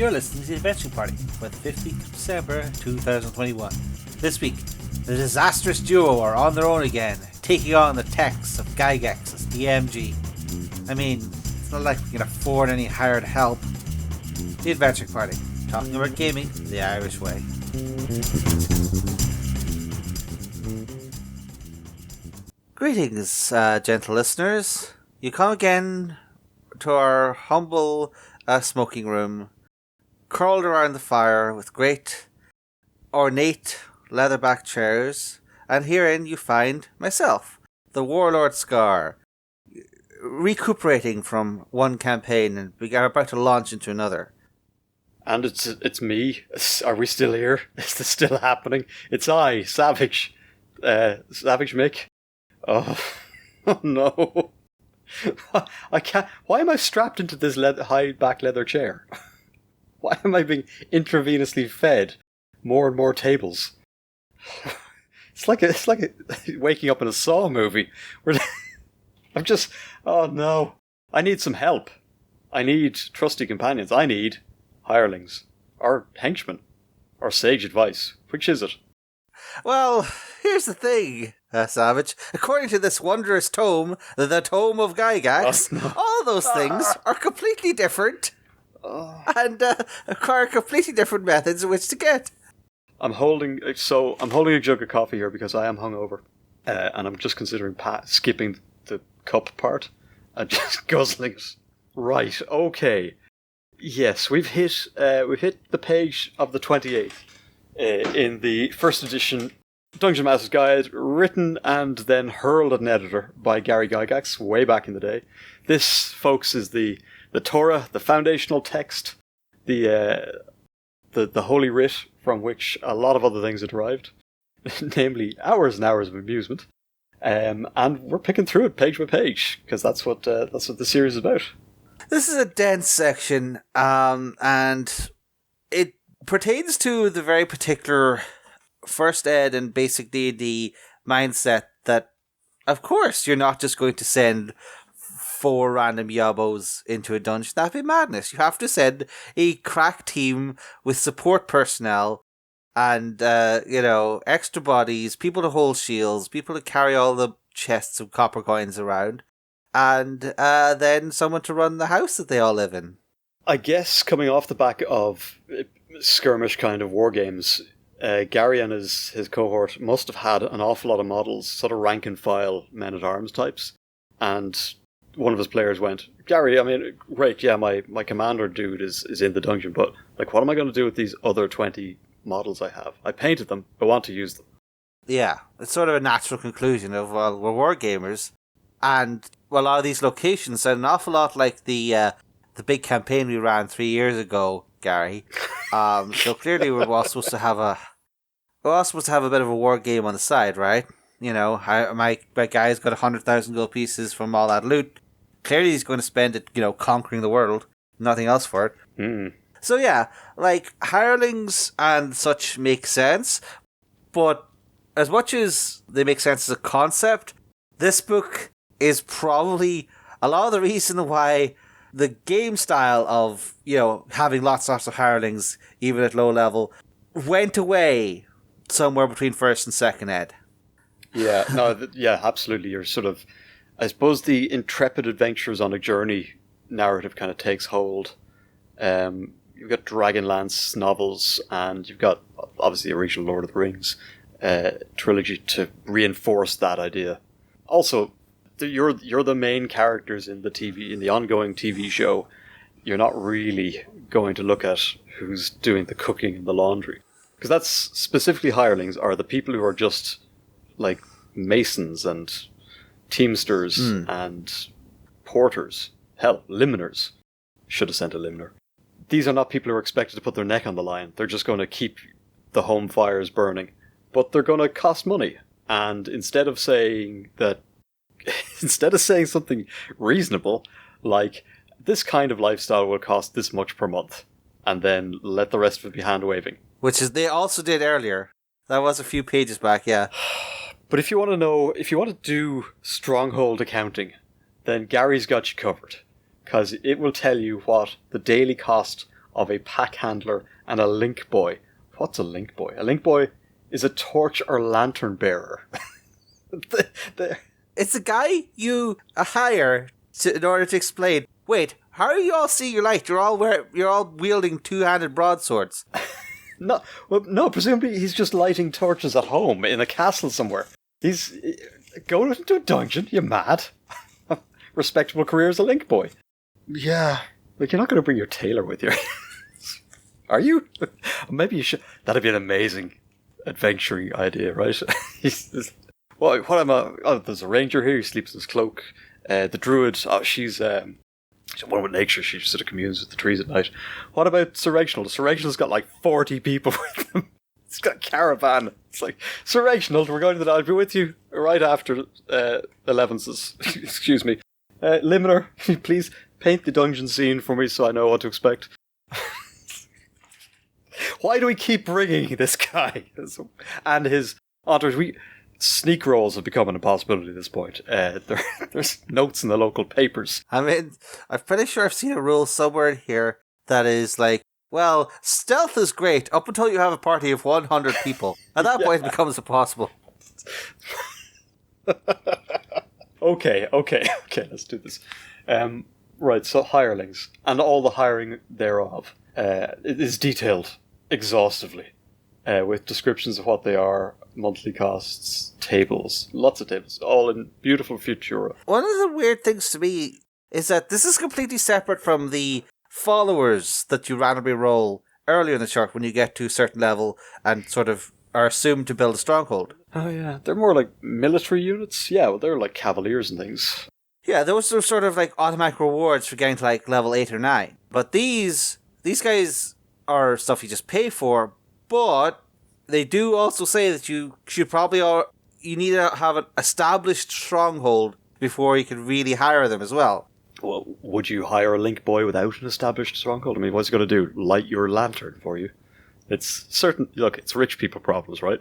You're listening to the Adventure Party for the 15th of December 2021. This week, the disastrous duo are on their own again, taking on the techs of Gygax's DMG. I mean, it's not like we can afford any hired help. The Adventure Party, talking about gaming the Irish way. Greetings, gentle listeners. You come again to our humble smoking room, curled around the fire with great ornate leatherback chairs, and herein you find myself, the warlord Scarr, recuperating from one campaign and we are about to launch into another. And it's me. Are we still here? Is this still happening? It's I, Savage. Savage Mick. Oh, oh no. I can't. Why am I strapped into this high back leather chair? Why am I being intravenously fed more and more tables? It's like waking up in a Saw movie. I'm just. Oh no. I need some help. I need trusty companions. I need hirelings or henchmen or sage advice. Which is it? Well, here's the thing, Savage. According to this wondrous tome, the Tome of Gygax, all those things are completely different and require completely different methods in which to get. I'm holding a jug of coffee here because I am hungover, and I'm just considering skipping the cup part and just guzzling it. Right, okay. Yes, we've hit the page of the 28th. In the first edition Dungeon Master's Guide, written and then hurled at an editor by Gary Gygax way back in the day. This, folks, is the Torah, the foundational text, the holy writ from which a lot of other things are derived, namely hours and hours of amusement. And we're picking through it page by page because that's what the series is about. This is a dense section, and it pertains to the very particular first ed and basic D&D mindset that, of course, you're not just going to send 4 random yabos into a dungeon. That'd be madness. You have to send a crack team with support personnel and, extra bodies, people to hold shields, people to carry all the chests of copper coins around, and then someone to run the house that they all live in. I guess coming off the back of skirmish kind of war games, Gary and his cohort must have had an awful lot of models, sort of rank and file men-at-arms types, and one of his players went, Gary, I mean, great, yeah, my commander dude is in the dungeon, but like, what am I going to do with these other 20 models I have? I painted them, I want to use them. Yeah, it's sort of a natural conclusion of, well, we're war gamers, and well, a lot of these locations sound an awful lot like the big campaign we ran 3 years ago, Gary. So clearly we're all supposed to have a bit of a war game on the side, right? You know, my guy's got 100,000 gold pieces from all that loot. Clearly he's going to spend it, conquering the world. Nothing else for it. Mm. So yeah, like, hirelings and such make sense, but as much as they make sense as a concept, this book is probably a lot of the reason why the game style of, having lots of hirelings, even at low level, went away somewhere between first and second ed. Yeah, no, yeah, absolutely. You're sort of, I suppose the intrepid adventures on a journey narrative kind of takes hold. You've got Dragonlance novels, and you've got, obviously, the original Lord of the Rings trilogy to reinforce that idea. Also, you're the main characters in the ongoing TV show. You're not really going to look at who's doing the cooking and the laundry, because that's specifically hirelings are the people who are just like masons and teamsters and porters. Hell, limners. Should have sent a limner. These are not people who are expected to put their neck on the line. They're just going to keep the home fires burning, but they're going to cost money. And instead of saying something reasonable, like, this kind of lifestyle will cost this much per month, and then let the rest of it be hand-waving. Which is they also did earlier. That was a few pages back, yeah. But if you want to do stronghold accounting, then Gary's got you covered. Because it will tell you what the daily cost of a pack handler and a link boy. What's a link boy? A link boy is a torch or lantern bearer. It's a guy you hire in order to explain. Wait, how do you all see your light? You're all wielding two-handed broadswords. No, presumably he's just lighting torches at home in a castle somewhere. He's going into a dungeon. You mad? Respectable career as a link boy. Yeah. Like, you're not going to bring your tailor with you. Are you? Maybe you should. That'd be an amazing adventuring idea, right? There's a ranger here. He sleeps in his cloak. The druid, she's one with nature. She sort of communes with the trees at night. What about Sir Reginald? Sir Reginald's got like 40 people with him. He's got a caravan. It's like, Sir Reginald, we're going to I'll be with you right after 11's. Excuse me. Limiter, please paint the dungeon scene for me so I know what to expect. Why do we keep bringing this guy and his entourage? Sneak rolls have become an impossibility at this point. There's notes in the local papers. I mean, I'm pretty sure I've seen a rule somewhere in here that is like, well, stealth is great up until you have a party of 100 people. At that point, it becomes impossible. Okay, let's do this. Right, so hirelings, and all the hiring thereof. It is detailed exhaustively, with descriptions of what they are, monthly costs, tables, lots of tables, all in beautiful Futura. One of the weird things to me is that this is completely separate from the followers that you randomly roll earlier in the chart when you get to a certain level and sort of are assumed to build a stronghold. Oh yeah, they're more like military units. Yeah, well, they're like cavaliers and things. Yeah, those are sort of like automatic rewards for getting to like level 8 or 9. But these guys are stuff you just pay for, but they do also say that you should probably you need to have an established stronghold before you can really hire them as well. Well, would you hire a link boy without an established stronghold? I mean, what's he going to do? Light your lantern for you? It's certain. Look, it's rich people problems, right?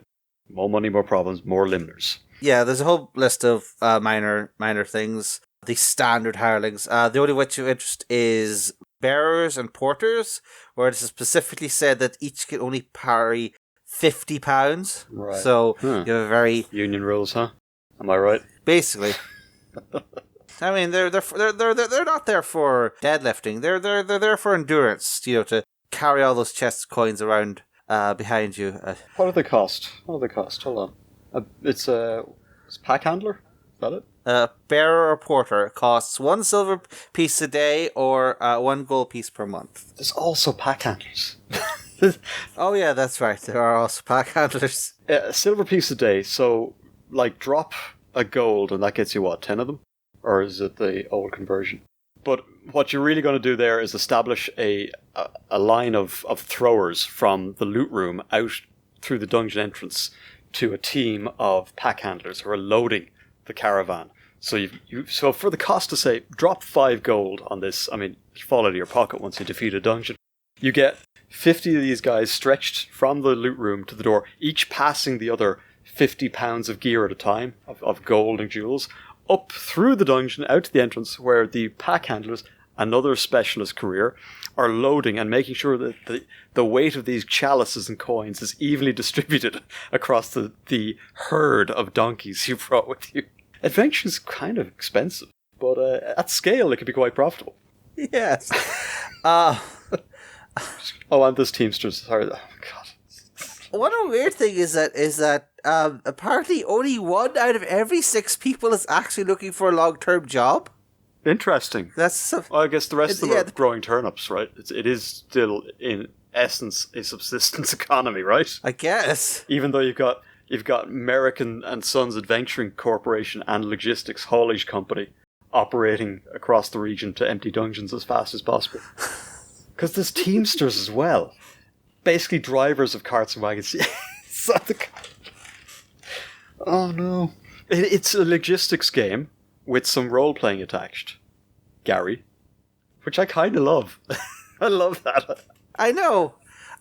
More money, more problems, more limners. Yeah, there's a whole list of minor things. The standard hirelings. The only which of interest is bearers and porters, where it is specifically said that each can only parry £50. Right. So you have a very union rules, huh? Am I right? Basically. I mean, they're not there for deadlifting. They're there for endurance. To carry all those chests of coins around behind you. What do they cost? Hold on. It's pack handler. Is that it? Bearer or porter costs 1 silver piece a day or 1 gold piece per month. There's also pack handlers. Oh yeah, that's right. There are also pack handlers. A silver piece a day. So, like, drop a gold and that gets you what, 10 of them? Or is it the old conversion? But what you're really going to do there is establish a line of throwers from the loot room out through the dungeon entrance to a team of pack handlers who are loading the caravan. So so for the cost to say, drop 5 gold on this, I mean, you fall out of your pocket once you defeat a dungeon. You get 50 of these guys stretched from the loot room to the door, each passing the other 50 pounds of gear at a time, of gold and jewels, up through the dungeon, out to the entrance, where the pack handlers, another specialist career, are loading and making sure that the weight of these chalices and coins is evenly distributed across the herd of donkeys you brought with you. Adventure is kind of expensive, but at scale it can be quite profitable. Yes. Oh, and this Teamsters. Sorry. Oh, God. One weird thing is that apparently only 1 out of every 6 people is actually looking for a long-term job. Interesting. Well, I guess the rest of them are growing turnips, right? It is still, in essence, a subsistence economy, right? I guess. Even though you've got American and Sons Adventuring Corporation and Logistics Haulage Company operating across the region to empty dungeons as fast as possible. Because there's Teamsters as well. Basically drivers of carts and wagons. Oh no. It's a logistics game with some role-playing attached. Gary. Which I kind of love. I love that. I know.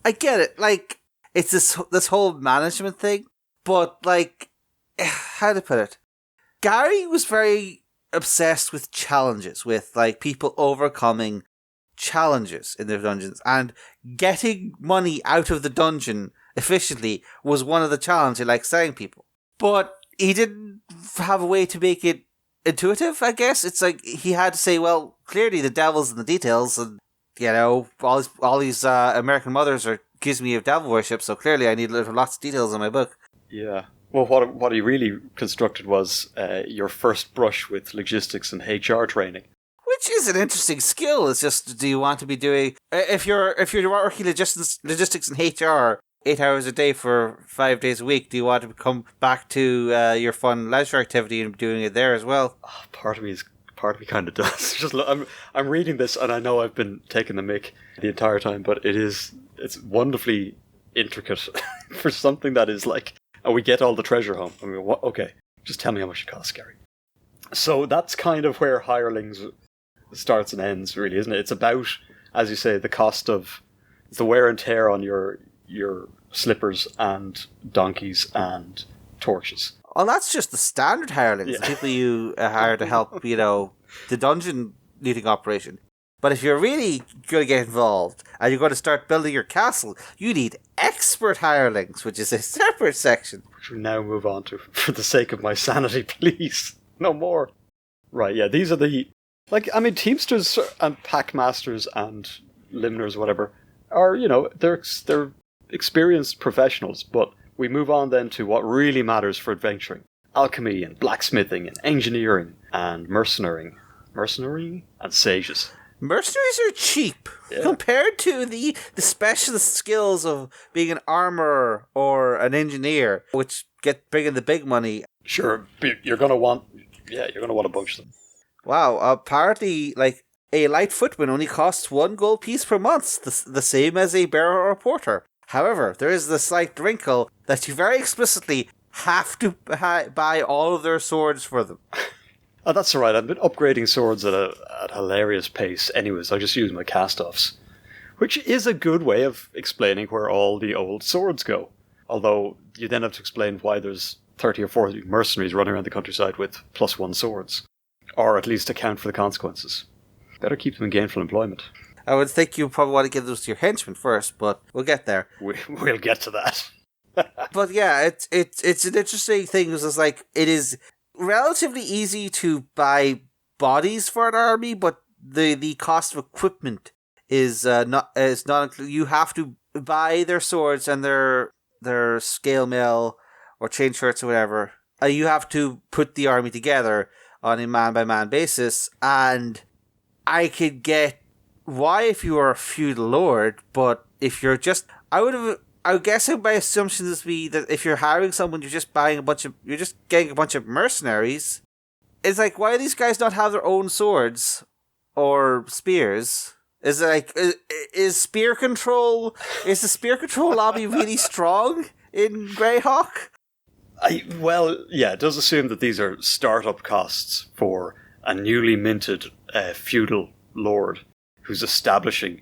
I get it. Like, it's this whole management thing. But, like, how to put it? Gary was very obsessed with challenges, with, like, people overcoming challenges in the dungeons, and getting money out of the dungeon efficiently was one of the challenges he liked setting people. But he didn't have a way to make it intuitive, I guess. It's like he had to say, well, clearly the devil's in the details, and, you know, all these American mothers are accusing me of devil worship, so clearly I need lots of details in my book. Yeah. Well, what he really constructed was your first brush with logistics and HR training. Which is an interesting skill. It's just, do you want to be doing... If you're working logistics and HR 8 hours a day for 5 days a week, do you want to come back to your fun leisure activity and doing it there as well? Oh, part of me kind of does. Just I'm reading this and I know I've been taking the mick the entire time, but it's wonderfully intricate for something that is like, oh, we get all the treasure home. I mean, what? Okay, just tell me how much it costs, Gary. So that's kind of where Hirelings starts and ends, really, isn't it? It's about, as you say, the cost of the wear and tear on your slippers and donkeys and torches. Well, that's just the standard hirelings, Yeah. the people you hire to help, you know, the dungeon looting operation. But if you're really going to get involved and you're going to start building your castle, you need expert hirelings, which is a separate section. Which we now move on to, for the sake of my sanity, please. No more. Right, yeah, these are the... Like, I mean, Teamsters and Packmasters and Limners, whatever, are, you know, they're experienced professionals, but we move on then to what really matters for adventuring. Alchemy and blacksmithing and engineering and mercenarying and sages. Mercenaries are cheap Yeah. compared to the specialist skills of being an armorer or an engineer, which bring in the big money. Sure, you're going to want a bunch of them. Wow, apparently, like, a light footman only costs 1 gold piece per month, the same as a bearer or porter. However, there is the slight wrinkle that you very explicitly have to buy all of their swords for them. Oh, that's all right. I've been upgrading swords at a hilarious pace anyways. I just use my cast-offs. Which is a good way of explaining where all the old swords go. Although, you then have to explain why there's 30 or 40 mercenaries running around the countryside with +1 swords. Or at least account for the consequences. Better keep them in gainful employment. I would think you probably want to give those to your henchmen first, but we'll get there. We'll get to that. But yeah, it's an interesting thing because it's like, it is relatively easy to buy bodies for an army, but the cost of equipment is not included. You have to buy their swords and their scale mail or chain shirts or whatever. You have to put the army together on a man-by-man basis, and I could get why if you are a feudal lord, but if you're just... I would guess my assumption would be that if you're hiring someone, you're just getting a bunch of mercenaries. It's like, why do these guys not have their own swords or spears? Is it like, is the spear control lobby really strong in Greyhawk? Well, yeah, it does assume that these are startup costs for a newly minted feudal lord who's establishing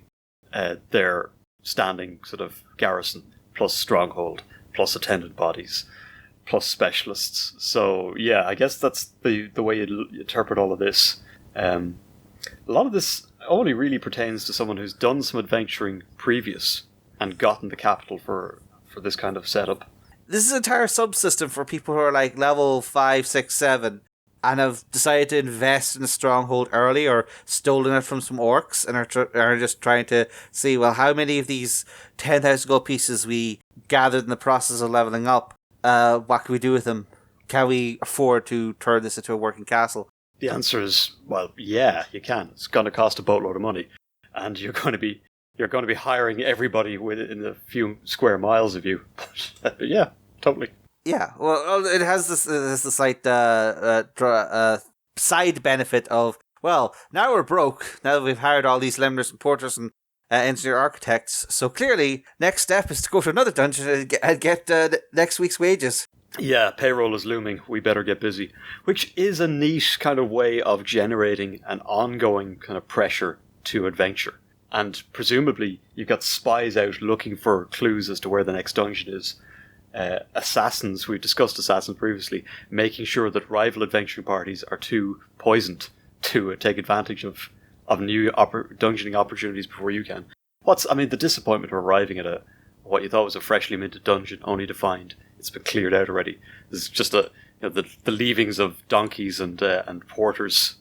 their standing sort of garrison, plus stronghold, plus attendant bodies, plus specialists. So, yeah, I guess that's the way you interpret all of this. A lot of this only really pertains to someone who's done some adventuring previous and gotten the capital for this kind of setup. This is an entire subsystem for people who are like level 5, 6, 7 and have decided to invest in a stronghold early or stolen it from some orcs and are just trying to see, well, how many of these 10,000 gold pieces we gathered in the process of leveling up, what can we do with them? Can we afford to turn this into a working castle? The answer is, well, yeah, you can. It's going to cost a boatload of money, and you're going to be hiring everybody within a few square miles of you. But yeah, totally. Yeah, well, it has this slight side benefit of, well, now we're broke. Now that we've hired all these limners and porters and engineer architects, so clearly next step is to go to another dungeon and get next week's wages. Yeah, payroll is looming. We better get busy. Which is a neat kind of way of generating an ongoing kind of pressure to adventure. And presumably you've got spies out looking for clues as to where the next dungeon is. Assassins, we've discussed assassins previously, making sure that rival adventuring parties are too poisoned to take advantage of of new dungeoning opportunities before you can. The disappointment of arriving at what you thought was a freshly minted dungeon, only to find it's been cleared out already. There's just the leavings of donkeys and porters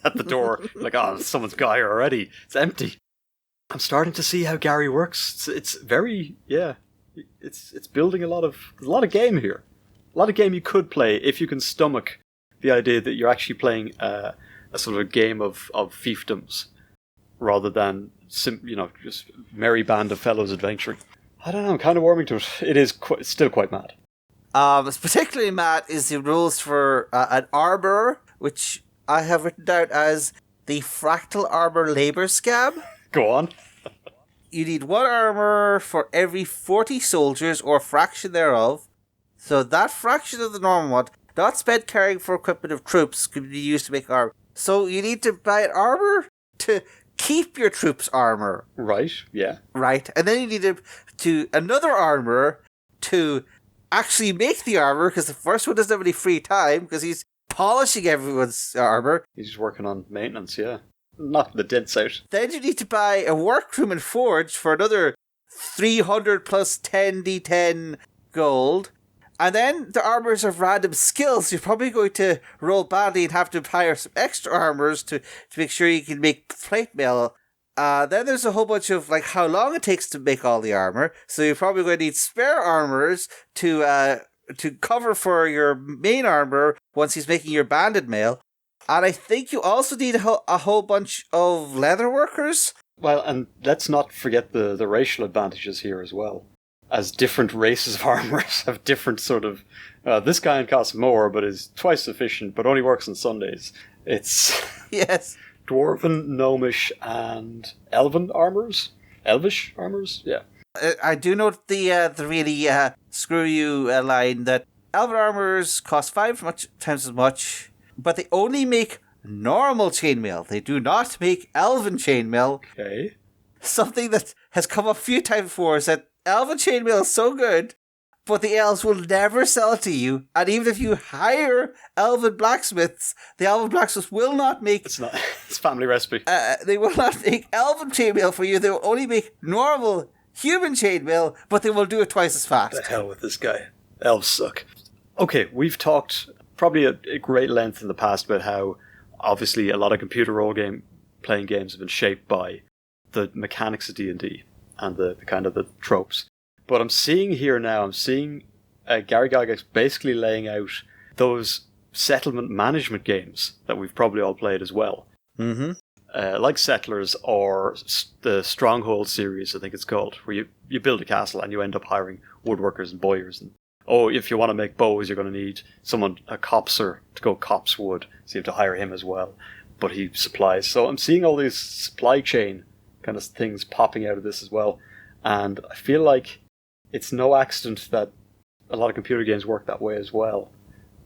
at the door. Like, oh, someone's got here already. It's empty. I'm starting to see how Gary works. It's very, yeah. It's building a lot of game here. A lot of game you could play if you can stomach the idea that you're actually playing a sort of a game of fiefdoms rather than just merry band of fellows adventuring. I don't know. I'm kind of warming to it. It is still quite mad. It's particularly mad is the rules for an arbor, which I have written down as the Fractal Arbor Labor Scab. Go on. You need 1 armor for every 40 soldiers or fraction thereof. So that fraction of the normal one, not spent carrying for equipment of troops, could be used to make armor. So you need to buy an armor to keep your troops' armor. Right, yeah. Right, and then you need to another armor to actually make the armor, because the first one doesn't have any free time, because he's polishing everyone's armor. He's just working on maintenance, yeah. Knocking the dents out. Then you need to buy a workroom and forge for another 300 plus 10d10 gold. And then the armors have random skills. You're probably going to roll badly and have to hire some extra armors to make sure you can make plate mail. Then there's a whole bunch of how long it takes to make all the armor. So you're probably going to need spare armors to cover for your main armor once he's making your banded mail. And I think you also need a whole bunch of leather workers. Well, and let's not forget the racial advantages here as well. As different races of armorers have different sort of... this guy costs more, but is twice sufficient, but only works on Sundays. It's... Yes. Dwarven, Gnomish, and Elven armors? Elvish armors? Yeah. I do note the really screw you line that Elven armors cost 5 times as much, but they only make normal chainmail. They do not make Elven chainmail. Okay. Something that has come up a few times before is that Elven chainmail is so good, but the elves will never sell it to you. And even if you hire elven blacksmiths, the elven blacksmiths will not make... It's family recipe. They will not make elven chainmail for you. They will only make normal human chainmail, but they will do it twice as fast. The hell with this guy. Elves suck. Okay, we've talked probably at great length in the past about how obviously a lot of computer playing games have been shaped by the mechanics of D&D and the kind of the tropes. But I'm seeing Gary Gygax basically laying out those settlement management games that we've probably all played as well. Mm-hmm. Like Settlers or the Stronghold series, I think it's called, where you build a castle and you end up hiring woodworkers and bowyers. And if you want to make bows, you're going to need a copser to go copse wood, so you have to hire him as well. But he supplies. So I'm seeing all these supply chain kind of things popping out of this as well. And I feel like it's no accident that a lot of computer games work that way as well.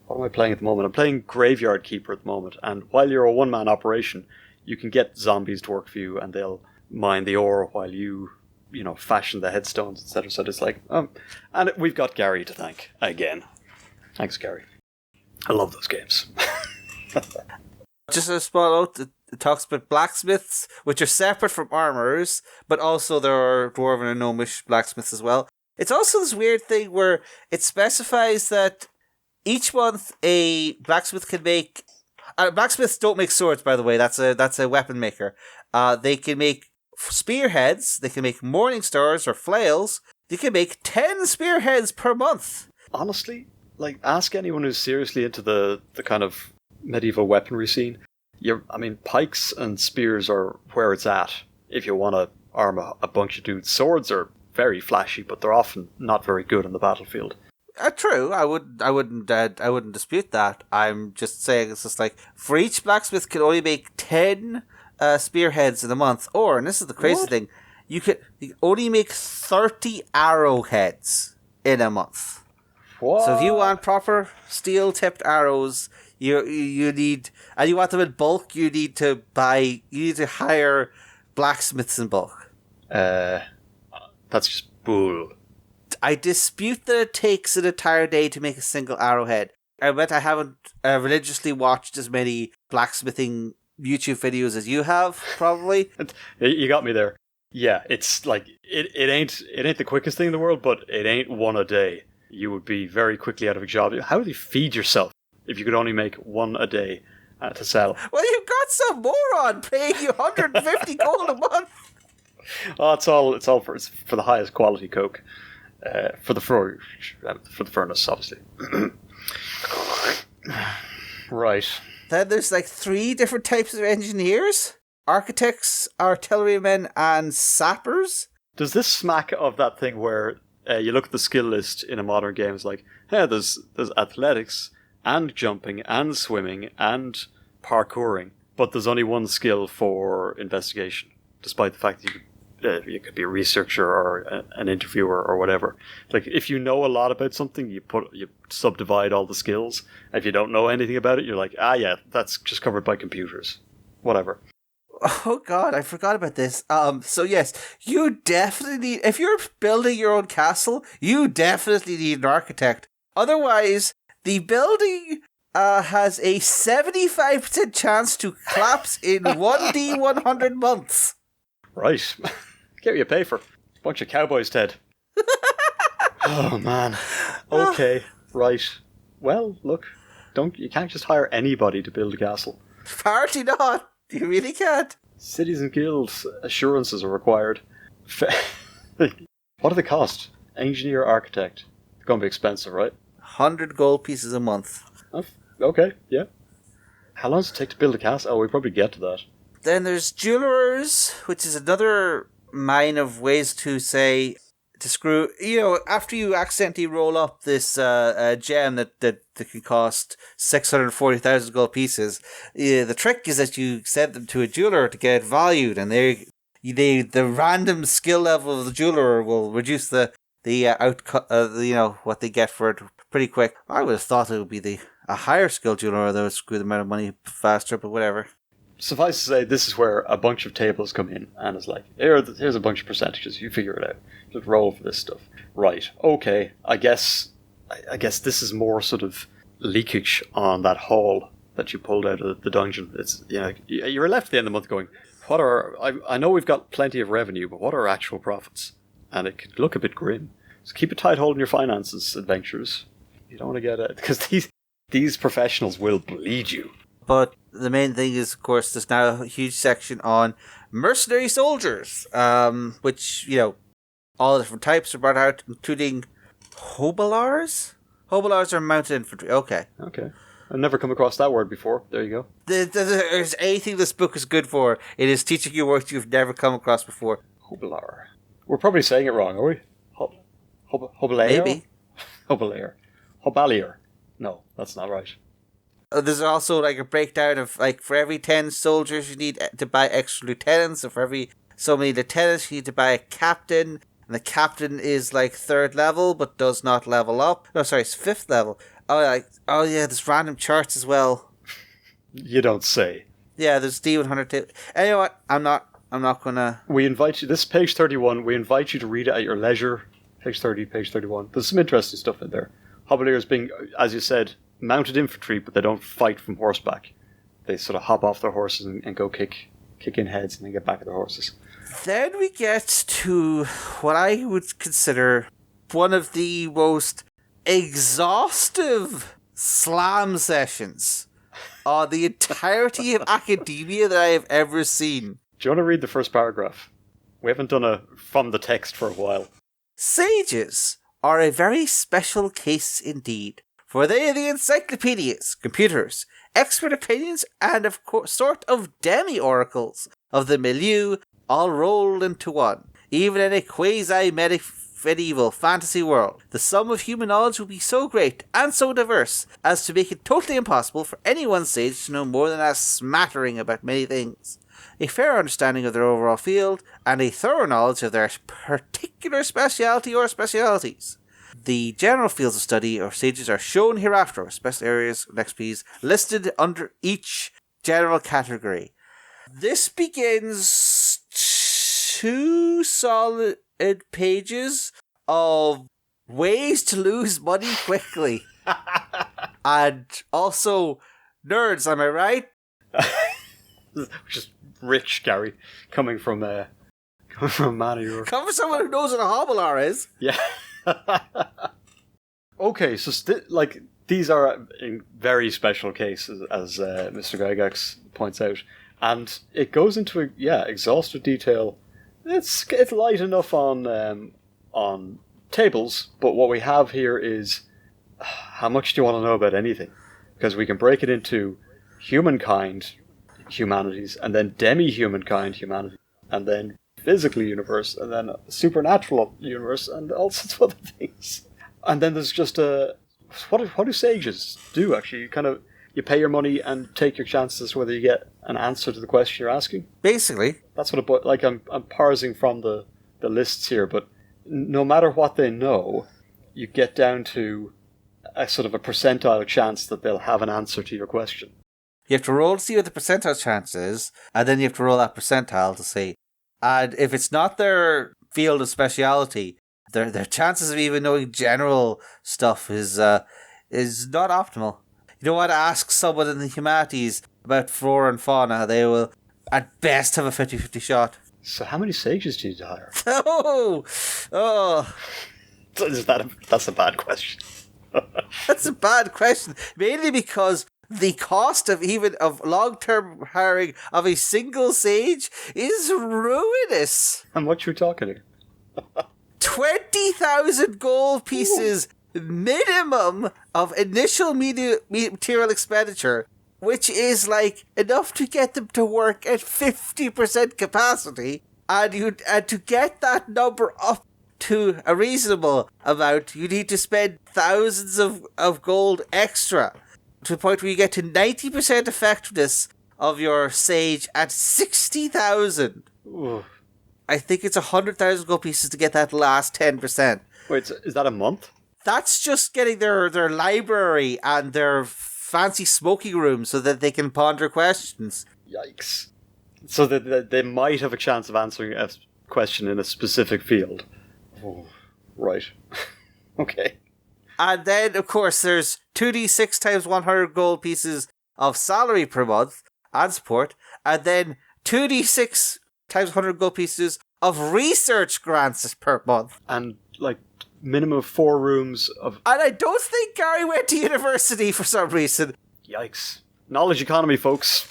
What am I playing at the moment? I'm playing Graveyard Keeper at the moment. And while you're a one-man operation, you can get zombies to work for you and they'll mine the ore while you fashion the headstones, etc. So it's like, and we've got Gary to thank again. Thanks, Gary. I love those games. Just a small note, it talks about blacksmiths, which are separate from armorers, but also there are dwarven and gnomish blacksmiths as well. It's also this weird thing where it specifies that each month a blacksmith can make... blacksmiths don't make swords, by the way. That's a weapon maker. They can make spearheads. They can make morning stars or flails. They can make 10 spearheads per month. Honestly, ask anyone who's seriously into the kind of medieval weaponry scene. Pikes and spears are where it's at if you want to arm a bunch of dudes. Swords are very flashy, but they're often not very good on the battlefield. True. I wouldn't dispute that. I'm just saying it's just for each blacksmith can only make 10 spearheads in a month, and this is the crazy thing, you only make 30 arrowheads in a month. What? So if you want proper steel tipped arrows, you need, and you want them in bulk, you need to hire blacksmiths in bulk. That's just bull. I dispute that it takes an entire day to make a single arrowhead. I bet I haven't religiously watched as many blacksmithing YouTube videos as you have, probably. You got me there. Yeah, it's like it ain't the quickest thing in the world, but it ain't one a day. You would be very quickly out of a job. How would you feed yourself if you could only make one a day to sell? Well, you've got some moron paying you 150 gold a month. Oh, it's all for the highest quality coke, for the furnace, obviously. Right. Then there's like 3 different types of engineers: architects, artillerymen, and sappers. Does this smack of that thing where you look at the skill list in a modern game? It's like, hey, there's athletics and jumping and swimming and parkouring, but there's only one skill for investigation, despite the fact that you could be a researcher or an interviewer or whatever. Like, if you know a lot about something, you subdivide all the skills. If you don't know anything about it, you're like, yeah, that's just covered by computers. Whatever. Oh god, I forgot about this. So yes, you definitely need, if you're building your own castle, you definitely need an architect. Otherwise, the building has a 75% chance to collapse in 1d100 months. Right. Get what you pay for. Bunch of cowboys, Ted. Oh man. Okay. Right. Well, look. You can't just hire anybody to build a castle. Apparently not. You really can't. Cities and guilds assurances are required. What do they cost? Engineer, architect. They're going to be expensive, right? 100 gold pieces a month. Oh, okay, yeah. How long does it take to build a castle? Oh, we probably get to that. Then there's jewelers, which is another mine of ways to say, to screw, after you accidentally roll up this gem that can cost 640,000 gold pieces, the trick is that you send them to a jeweler to get it valued, and the random skill level of the jeweler will reduce the what they get for it pretty quick. I would have thought it would be a higher skill jeweler that would screw the amount of money faster, but whatever. Suffice to say, this is where a bunch of tables come in, and it's like, here's a bunch of percentages, you figure it out. Just roll for this stuff. Right, okay, I guess this is more sort of leakage on that haul that you pulled out of the dungeon. It's, you're left at the end of the month going, I know we've got plenty of revenue, but what are our actual profits? And it could look a bit grim. So keep a tight hold on your finances, adventurers. You don't want to get it, because these professionals will bleed you. But the main thing is, of course, there's now a huge section on mercenary soldiers, which, all the different types are brought out, including hobilars? Hobilars are mounted infantry. Okay. I've never come across that word before. There you go. There's anything this book is good for, it is teaching you words you've never come across before. Hobilar. We're probably saying it wrong, are we? Hobilair? Maybe. Hobilair. Hobalier. No, that's not right. There's also like a breakdown of like for every 10 soldiers you need to buy extra lieutenants, and for every so many lieutenants you need to buy a captain, and the captain is like 3rd level but does not level up. No, sorry, it's 5th level. Oh yeah, there's random charts as well. You don't say. Yeah, there's D100 too. Anyway, what? I'm not gonna. We invite you. This is page 31. We invite you to read it at your leisure. Page 30, page 31. There's some interesting stuff in there. Hobeliers being, as you said, mounted infantry, but they don't fight from horseback. They sort of hop off their horses and go kick in heads and then get back on their horses. Then we get to what I would consider one of the most exhaustive slam sessions on the entirety of academia that I have ever seen. Do you want to read the first paragraph? We haven't done a from the text for a while. Sages are a very special case indeed, for they are the encyclopedias, computers, expert opinions, and of course sort of demi-oracles of the milieu, all rolled into one. Even in a quasi-medieval fantasy world, the sum of human knowledge will be so great and so diverse as to make it totally impossible for any one sage to know more than a smattering about many things. A fair understanding of their overall field, and a thorough knowledge of their particular speciality or specialities. The general fields of study or stages are shown hereafter, with special areas and XPs listed under each general category. This begins 2 solid pages of ways to lose money quickly. And also, nerds, am I right? Which is rich, Gary, coming from a man of your... Come from someone who knows what a hobbler is. Yeah. Okay, so these are in very special cases, as Mr. Gygax points out, and it goes into exhaustive detail. It's light enough on tables, but what we have here is how much do you want to know about anything? Because we can break it into humanities, and then demi-humankind humanity, and then physical universe, and then supernatural universe, and all sorts of other things. And then there's just what do sages do, actually? You pay your money and take your chances whether you get an answer to the question you're asking. Basically. That's what I'm parsing from the lists here, but no matter what they know, you get down to a sort of a percentile chance that they'll have an answer to your question. You have to roll to see what the percentile chance is, and then you have to roll that percentile to see. And if it's not their field of speciality, their chances of even knowing general stuff is not optimal. You don't want to ask someone in the humanities about flora and fauna. They will, at best, have a 50-50 shot. So how many sages do you need to hire? Oh. That's a bad question. That's a bad question. Mainly because the cost of long-term hiring of a single sage is ruinous. And what you talking here? 20,000 gold pieces minimum of initial material expenditure, which is enough to get them to work at 50% capacity, and to get that number up to a reasonable amount, you need to spend thousands of gold extra, to the point where you get to 90% effectiveness of your sage at 60,000. I think it's 100,000 gold pieces to get that last 10%. Wait, is that a month? That's just getting their library and their fancy smoking room so that they can ponder questions. Yikes. So that they might have a chance of answering a question in a specific field. Oh, right. Okay. And then, of course, there's 2d6 times 100 gold pieces of salary per month and support, and then 2d6 times 100 gold pieces of research grants per month. And, minimum of 4 rooms of... And I don't think Gary went to university for some reason. Yikes. Knowledge economy, folks.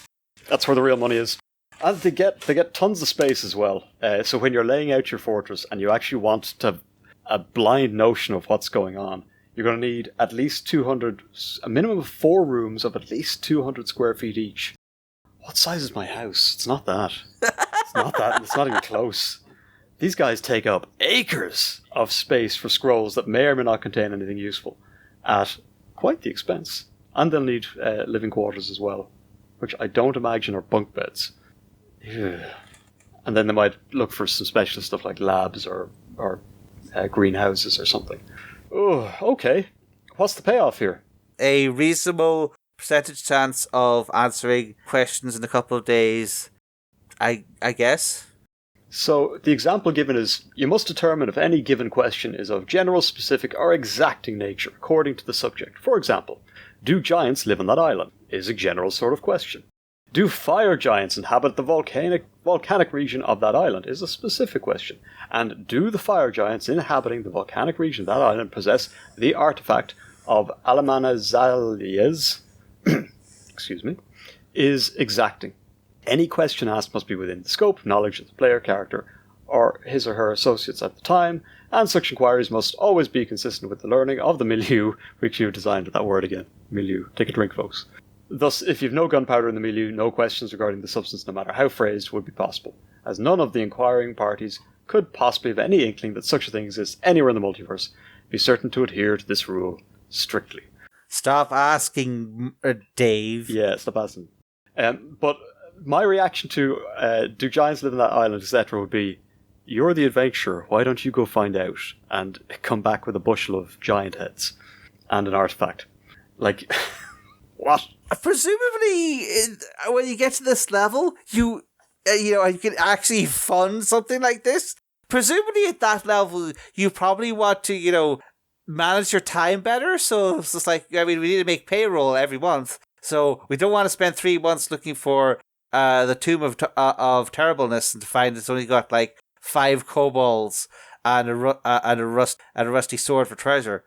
That's where the real money is. And they get tons of space as well. So when you're laying out your fortress and you actually want to have a blind notion of what's going on, you're going to need at least 200... a minimum of 4 rooms of at least 200 square feet each. What size is my house? It's not that. It's not that. It's not even close. These guys take up acres of space for scrolls that may or may not contain anything useful at quite the expense. And they'll need living quarters as well, which I don't imagine are bunk beds. And then they might look for some special stuff like labs or greenhouses or something. Oh, okay. What's the payoff here? A reasonable percentage chance of answering questions in a couple of days, I guess. So the example given is, you must determine if any given question is of general, specific, or exacting nature according to the subject. For example, do giants live on that island? Is a general sort of question. Do fire giants inhabit the volcanic region of that island? Is a specific question. And do the fire giants inhabiting the volcanic region of that island possess the artifact of Alamanazalias? Excuse me. Is exacting. Any question asked must be within the scope of knowledge of the player character or his or her associates at the time, and such inquiries must always be consistent with the learning of the milieu which you have designed. That word again, milieu. Take a drink, folks. Thus, if you've no gunpowder in the milieu, no questions regarding the substance, no matter how phrased, would be possible, as none of the inquiring parties could possibly have any inkling that such a thing exists anywhere in the multiverse. Be certain to adhere to this rule strictly. Stop asking, Dave. Yeah, stop asking. But my reaction to do giants live on that island, etc., would be, you're the adventurer, why don't you go find out and come back with a bushel of giant heads and an artifact? What? Presumably, when you get to this level, you can actually fund something like this. Presumably at that level, you probably want to, manage your time better. So it's just we need to make payroll every month. So we don't want to spend 3 months looking for the Tomb of Terribleness and to find it's only got like 5 kobolds and a rusty sword for treasure.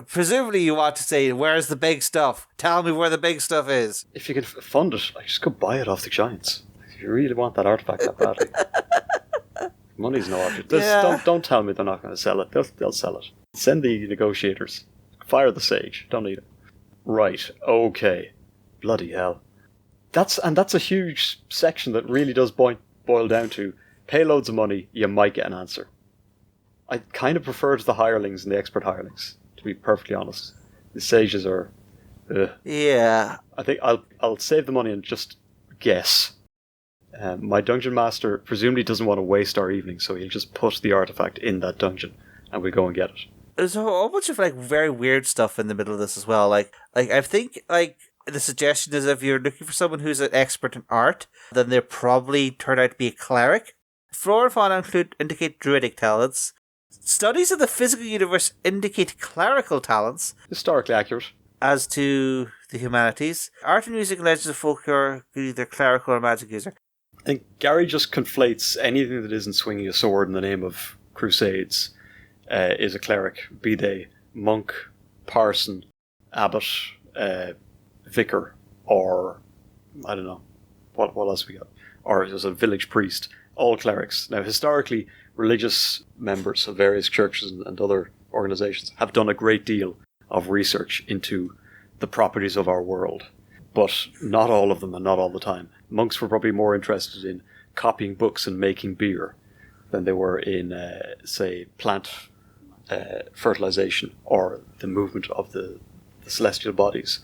Presumably you want to say, where's the big stuff? Tell me where the big stuff is. If you can fund it, like, just go buy it off the giants. If you really want that artifact that badly. Money's no object. Don't tell me they're not going to sell it. They'll sell it. Send the negotiators. Fire the sage. Don't need it. Right. Okay. Bloody hell. That's a huge section that really does boil down to pay loads of money, you might get an answer. I kind of prefer to the hirelings and the expert hirelings, to be perfectly honest. The sages are... Yeah. I think I'll save the money and just guess. My dungeon master presumably doesn't want to waste our evening, so he'll just put the artifact in that dungeon and we go and get it. There's a whole bunch of like very weird stuff in the middle of this as well. Like I think like the suggestion is if you're looking for someone who's an expert in art, then they'll probably turn out to be a cleric. Flora and fauna indicate druidic talents. Studies of the physical universe indicate clerical talents. Historically accurate. As to the humanities, art and music and legends of folklore are either clerical or magic user. I think Gary just conflates anything that isn't swinging a sword in the name of crusades is a cleric, be they monk, parson, abbot, vicar, or I don't know, what else we got? Or as a village priest, all clerics. Now, historically, religious members of various churches and other organizations have done a great deal of research into the properties of our world, but not all of them and not all the time. Monks were probably more interested in copying books and making beer than they were in, say, plant fertilization or the movement of the celestial bodies.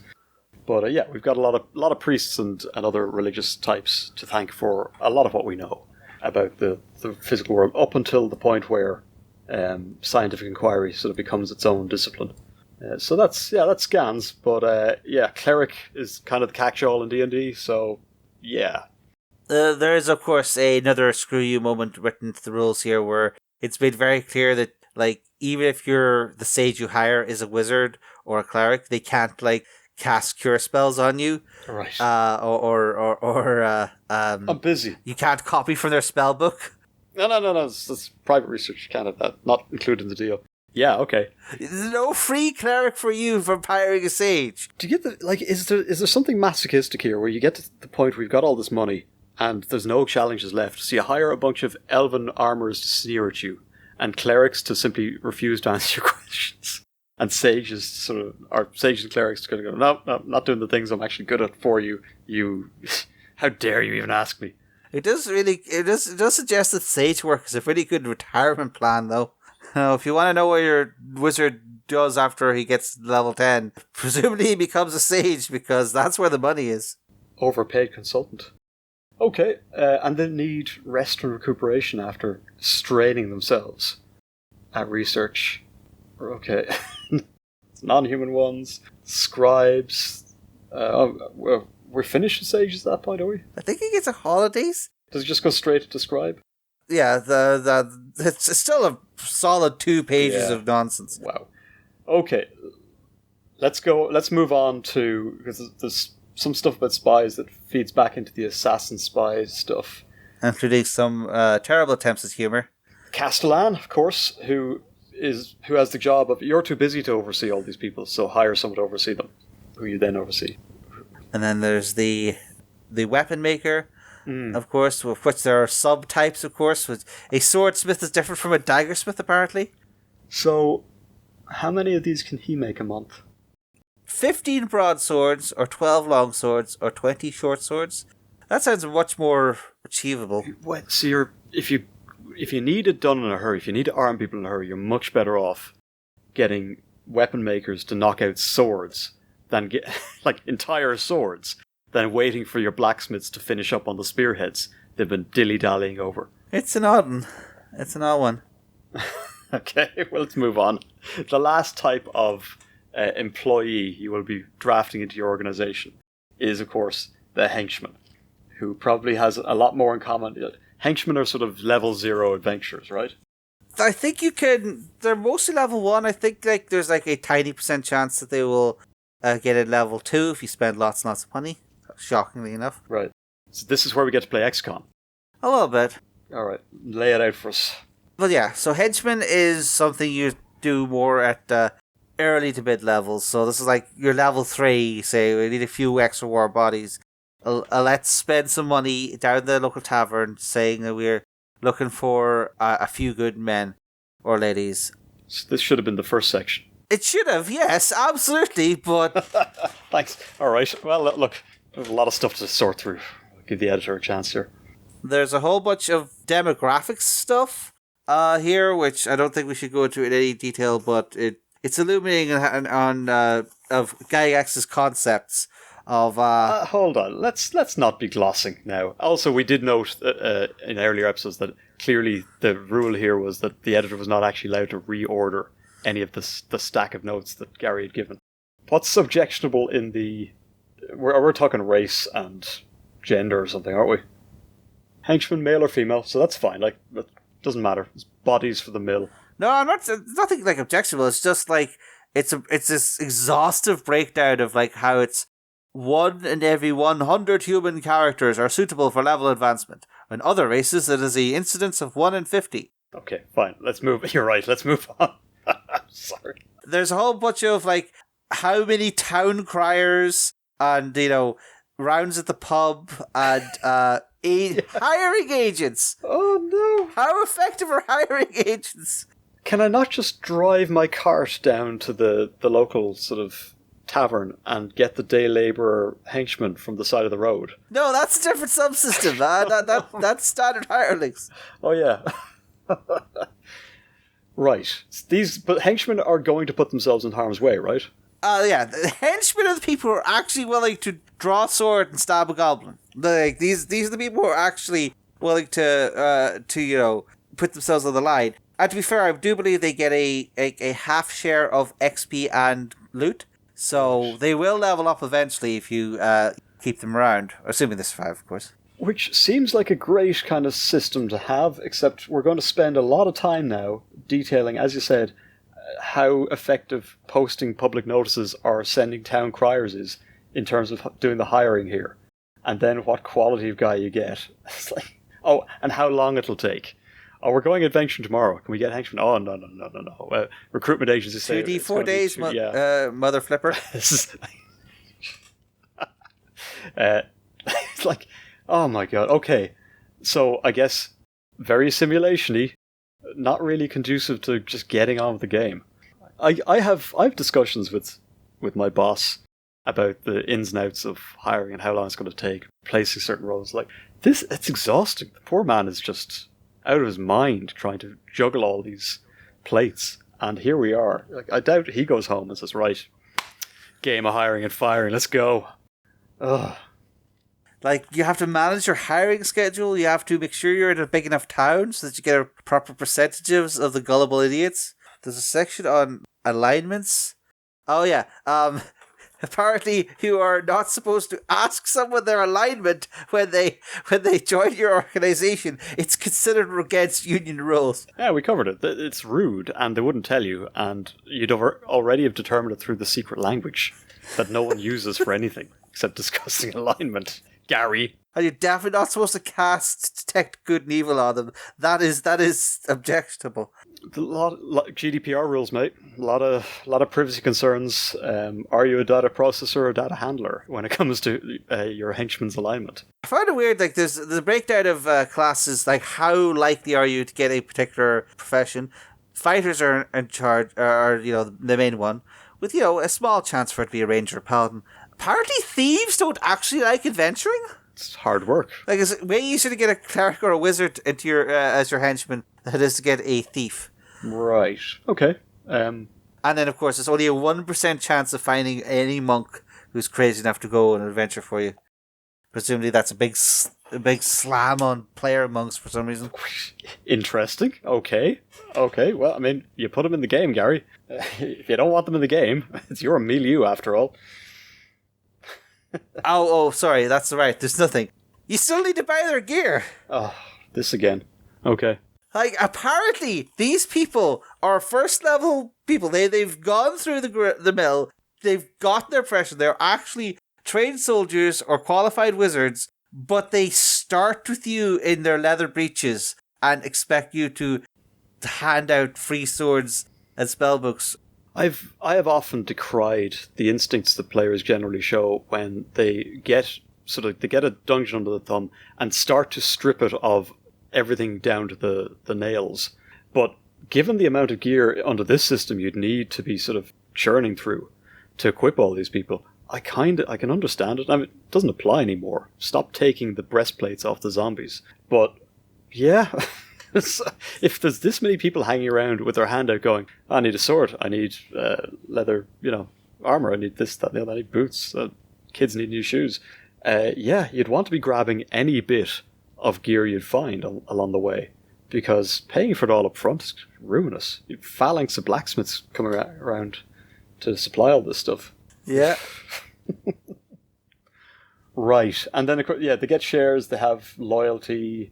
But yeah, we've got a lot of priests and other religious types to thank for a lot of what we know about the physical world, up until the point where scientific inquiry sort of becomes its own discipline. So that's scans, but cleric is kind of the catch-all in D&D, so yeah. There is, of course, another screw you moment written into the rules here where it's made very clear that, like, even if the sage you hire is a wizard or a cleric, they can't, like, cast cure spells on you. Right. I'm busy. You can't copy from their spell book. No. It's private research. You can't have that. Not included in the deal. Yeah, okay. There's no free cleric for you for hiring a sage. Do you get is there something masochistic here where you get to the point where you've got all this money and there's no challenges left, so you hire a bunch of elven armors to sneer at you and clerics to simply refuse to answer your questions, and sages sages and clerics are going to go, no, I'm not doing the things I'm actually good at for you. How dare you even ask me? It does suggest that sage work is a pretty good retirement plan, though. If you want to know what your wizard does after he gets level 10, presumably he becomes a sage, because that's where the money is. Overpaid consultant. Okay, and they need rest and recuperation after straining themselves at research. Okay. Non-human ones, scribes. We're finished with sages at that point, are we? I think he gets a holidays. Does it just go straight to scribe? Yeah, it's still a solid 2 pages of nonsense. Wow. Okay, let's move on to, because there's some stuff about spies that feeds back into the assassin spies stuff. Including some terrible attempts at humour. Castellan, of course, who has the job of, you're too busy to oversee all these people, so hire someone to oversee them, who you then oversee. And then there's the weapon maker, of course, with which there are subtypes, of course. With a swordsmith is different from a daggersmith, apparently. So, how many of these can he make a month? 15 broadswords, or 12 long swords, or 20 short swords. That sounds much more achievable. So if you need it done in a hurry, if you need to arm people in a hurry, you're much better off getting weapon makers to knock out swords than get like entire swords, than waiting for your blacksmiths to finish up on the spearheads they've been dilly-dallying over. It's an odd one. Okay, well, let's move on. The last type of employee you will be drafting into your organization is, of course, the henchman, who probably has a lot more in common. Henchmen are sort of level 0 adventurers, right? I think they're mostly level 1. I think like there's like a tiny % chance that they will get a level 2 if you spend lots and lots of money, shockingly enough. Right. So this is where we get to play XCOM. A little bit. All right, lay it out for us. But yeah, so Henchman is something you do more at early to mid levels. So this is like your level 3, say, we need a few extra war bodies. Let's spend some money down the local tavern saying that we're looking for a few good men or ladies. So this should have been the first section. It should have, yes, absolutely, but... Thanks. All right, well, look, there's a lot of stuff to sort through. I'll give the editor a chance here. There's a whole bunch of demographics stuff here, which I don't think we should go into in any detail, but it's illuminating on of Gygax's concepts of... hold on, let's not be glossing now. Also, we did note in earlier episodes that clearly the rule here was that the editor was not actually allowed to reorder any of the stack of notes that Gary had given. What's objectionable in the... We're talking race and gender or something, aren't we? Henchman, male or female, so that's fine. Like, it doesn't matter. It's bodies for the mill. No, I'm not. It's nothing like objectionable. It's just like it's this exhaustive breakdown of like how it's 1 in every 100 human characters are suitable for level advancement. In other races, it is the incidence of 1 in 50. Okay, fine. Let's move. You're right. Let's move on. Sorry. There's a whole bunch of like how many town criers and rounds at the pub and hiring agents. Oh no! How effective are hiring agents? Can I not just drive my cart down to the local sort of tavern and get the day labourer henchman from the side of the road? No, that's a different subsystem. That's standard hirelings. Oh yeah. Right. But henchmen are going to put themselves in harm's way, right? Yeah, the henchmen are the people who are actually willing to draw a sword and stab a goblin. Like these are the people who are actually willing to put themselves on the line. And to be fair, I do believe they get a half share of XP and loot, so they will level up eventually if you keep them around, assuming they survive, of course. Which seems like a great kind of system to have, except we're going to spend a lot of time now detailing, as you said, how effective posting public notices or sending town criers is in terms of doing the hiring here. And then what quality of guy you get. It's like, oh, and how long it'll take. Oh, we're going adventuring tomorrow. Can we get henchmen? Oh, no. Recruitment agencies say 2D, 4 days, mother flipper. It's like, oh my god, okay. So I guess very simulation-y, not really conducive to just getting on with the game. I have discussions with my boss about the ins and outs of hiring and how long it's going to take, placing certain roles. Like, it's exhausting. The poor man is just out of his mind trying to juggle all these plates. And here we are. Like, I doubt he goes home and says, right, game of hiring and firing, let's go. Ugh. Like, you have to manage your hiring schedule. You have to make sure you're in a big enough town so that you get a proper percentages of the gullible idiots. There's a section on alignments. Oh, yeah. Apparently, you are not supposed to ask someone their alignment when they join your organization. It's considered against union rules. Yeah, we covered it. It's rude, and they wouldn't tell you, and you'd already have determined it through the secret language that no one uses for anything except discussing alignment. Gary. And you're definitely not supposed to cast detect good and evil on them. That is objectionable. A lot GDPR rules, mate. A lot of privacy concerns. Are you a data processor or a data handler when it comes to your henchman's alignment? I find it weird. Like there's the breakdown of classes. Like how likely are you to get a particular profession? Fighters are in charge, are the main one, with a small chance for it to be a ranger or paladin. Apparently, thieves don't actually like adventuring. It's hard work. Like, it's way easier to get a cleric or a wizard into your as your henchman than it is to get a thief. Right. Okay. And then, of course, it's only a 1% chance of finding any monk who's crazy enough to go on an adventure for you. Presumably, that's a big slam on player monks for some reason. Interesting. Okay. Well, I mean, you put them in the game, Gary. If you don't want them in the game, it's your milieu after all. Oh, sorry, that's right. There's nothing. You still need to buy their gear. Oh, this again. Okay. Like, apparently, these people are first level people. They've gone through the mill. They've got their profession. They're actually trained soldiers or qualified wizards, but they start with you in their leather breeches and expect you to hand out free swords and spellbooks. I have often decried the instincts that players generally show when they get a dungeon under the thumb and start to strip it of everything down to the nails. But given the amount of gear under this system you'd need to be sort of churning through to equip all these people, I can understand it. I mean, it doesn't apply anymore. Stop taking the breastplates off the zombies. But yeah, if there's this many people hanging around with their hand out going, I need a sword, I need leather, armor, I need this, that, I need boots, kids need new shoes. You'd want to be grabbing any bit of gear you'd find along the way, because paying for it all up front is ruinous. Phalanx of blacksmiths coming around to supply all this stuff. Yeah. Right. And then, they get shares, they have loyalty.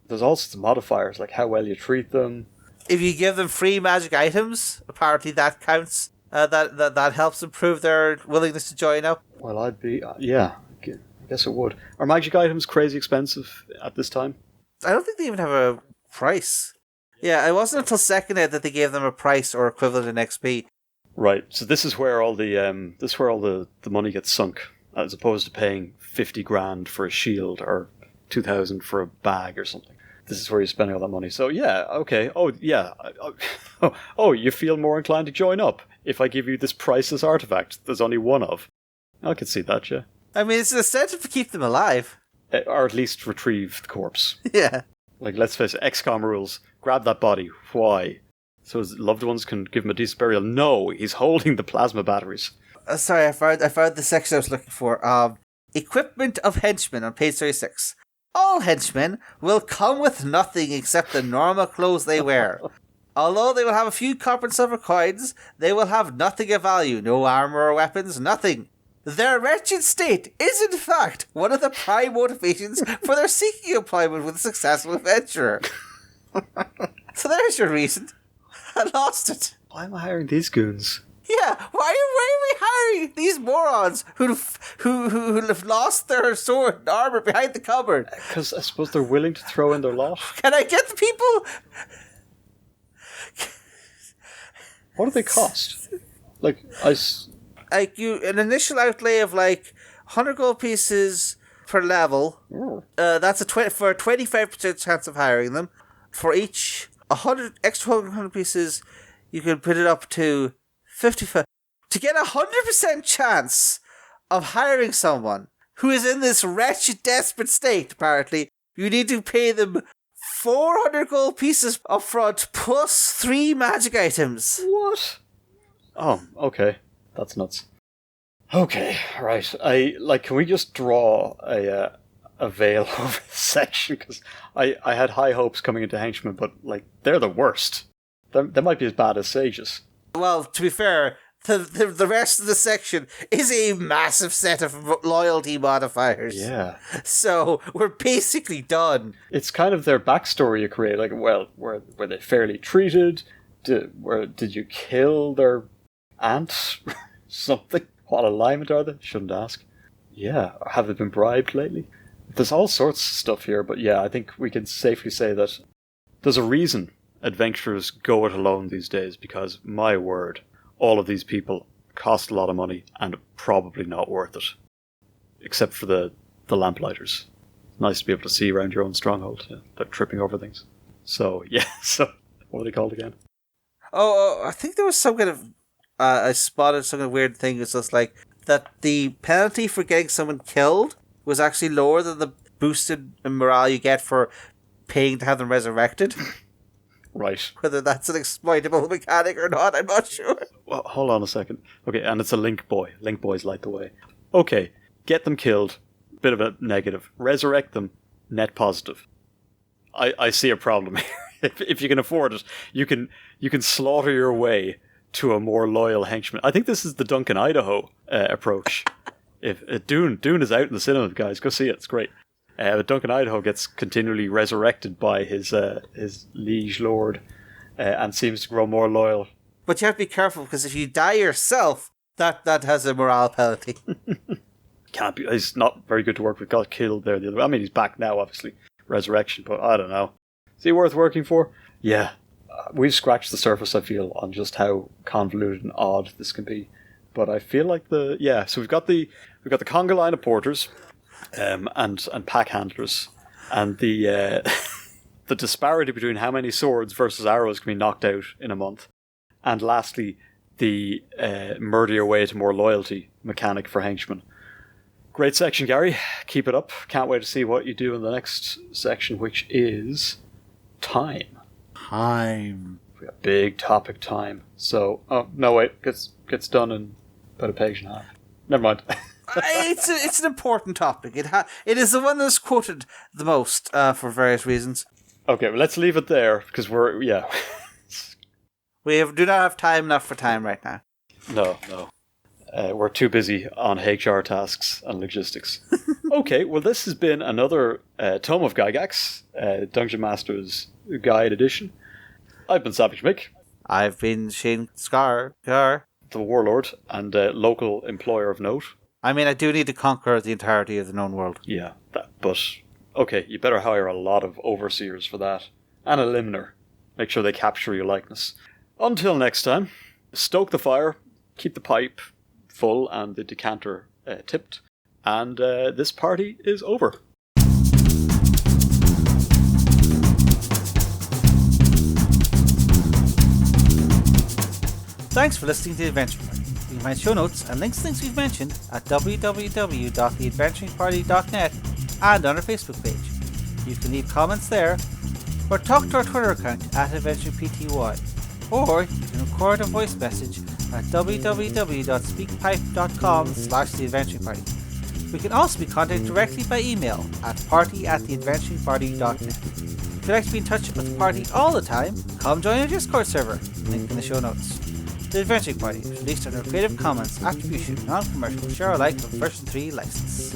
There's all sorts of modifiers, like how well you treat them. If you give them free magic items, apparently that counts. That helps improve their willingness to join up. Well, I guess it would. Are magic items crazy expensive at this time? I don't think they even have a price. Yeah, it wasn't until second ed that they gave them a price or equivalent in XP. Right. So this is where all the money gets sunk, as opposed to paying 50 grand for a shield or 2,000 for a bag or something. This is where you're spending all that money. So yeah, okay. Oh yeah. Oh, you feel more inclined to join up if I give you this priceless artifact. There's only one of. I can see that, yeah. I mean, it's an incentive to keep them alive. Or at least retrieve the corpse. Yeah. Like, let's face it, XCOM rules. Grab that body. Why? So his loved ones can give him a decent burial. No, he's holding the plasma batteries. Sorry, I found the section I was looking for. Equipment of henchmen on page 36. All henchmen will come with nothing except the normal clothes they wear. Although they will have a few copper and silver coins, they will have nothing of value. No armor or weapons, nothing. Their wretched state is, in fact, one of the prime motivations for their seeking employment with a successful adventurer. So there's your reason. I lost it. Why am I hiring these goons? Yeah, why are we hiring these morons who have lost their sword and armor behind the cupboard? Because I suppose they're willing to throw in their lot. Can I get the people? What do they cost? An initial outlay of 100 gold pieces per level. That's for a 25% chance of hiring them. For each 100 pieces, you can put it up to 55. To get 100% chance of hiring someone who is in this wretched, desperate state, apparently, you need to pay them 400 gold pieces up front plus 3 magic items. What? Oh, okay. That's nuts. Okay, right. Can we just draw a veil over this section? Because I had high hopes coming into henchmen, but they're the worst. They might be as bad as sages. Well, to be fair, the rest of the section is a massive set of loyalty modifiers. Yeah. So we're basically done. It's kind of their backstory you create. Were they fairly treated? Did you kill their aunt? Something? What alignment are they? Shouldn't ask. Yeah. Have they been bribed lately? There's all sorts of stuff here, but yeah, I think we can safely say that there's a reason adventurers go it alone these days, because, my word, all of these people cost a lot of money and probably not worth it. Except for the lamplighters. Nice to be able to see around your own stronghold. Yeah, they're tripping over things. So, yeah, what are they called again? I think there was some kind of... I spotted some kind of weird thing. It's just that the penalty for getting someone killed was actually lower than the boosted morale you get for paying to have them resurrected. Right. Whether that's an exploitable mechanic or not, I'm not sure. Well, hold on a second. Okay, and it's a link boy. Link boys light the way. Okay, get them killed. Bit of a negative. Resurrect them. Net positive. I see a problem here. If you can afford it, you can slaughter your way to a more loyal henchman. I think this is the Duncan, Idaho approach. If Dune is out in the cinema, guys, go see it. It's great. Duncan, Idaho gets continually resurrected by his liege lord and seems to grow more loyal. But you have to be careful, because if you die yourself, that has a morale penalty. can't be. He's not very good to work with. Got killed there the other way. I mean, he's back now, obviously. Resurrection, but I don't know. Is he worth working for? Yeah. We've scratched the surface, I feel, on just how convoluted and odd this can be. But I feel like so we've got the conga line of porters, and pack handlers, and the the disparity between how many swords versus arrows can be knocked out in a month, and lastly the murder your way to more loyalty mechanic for henchmen. Great section, Gary. Keep it up. Can't wait to see what you do in the next section, which is time. Time. We got big topic time. So, no wait, gets done in about a page and a half. Never mind. It's an important topic. It is the one that's quoted the most for various reasons. Okay, well, let's leave it there because We do not have time enough for time right now. No. We're too busy on HR tasks and logistics. Okay, well, this has been another Tome of Gygax, Dungeon Master's Guide Edition. I've been Savage Mick. I've been Shane Scarr. The Warlord and local employer of note. I mean, I do need to conquer the entirety of the known world. Yeah, but okay, you better hire a lot of overseers for that. And a limner. Make sure they capture your likeness. Until next time, stoke the fire, keep the pipe full and the decanter tipped, and this party is over. Thanks for listening to The Adventure Party. You can find show notes and links to things we've mentioned at www.theadventuringparty.net and on our Facebook page. You can leave comments there, or talk to our Twitter account @AdventurePTY, or you can record a voice message at www.speakpipe.com/theadventuringparty. We can also be contacted directly by email at party@theadventuringparty.net. If you'd like to be in touch with the party all the time, come join our Discord server, link in the show notes. The Adventuring Party is released under Creative Commons Attribution Non-Commercial Share Alike version 3 license.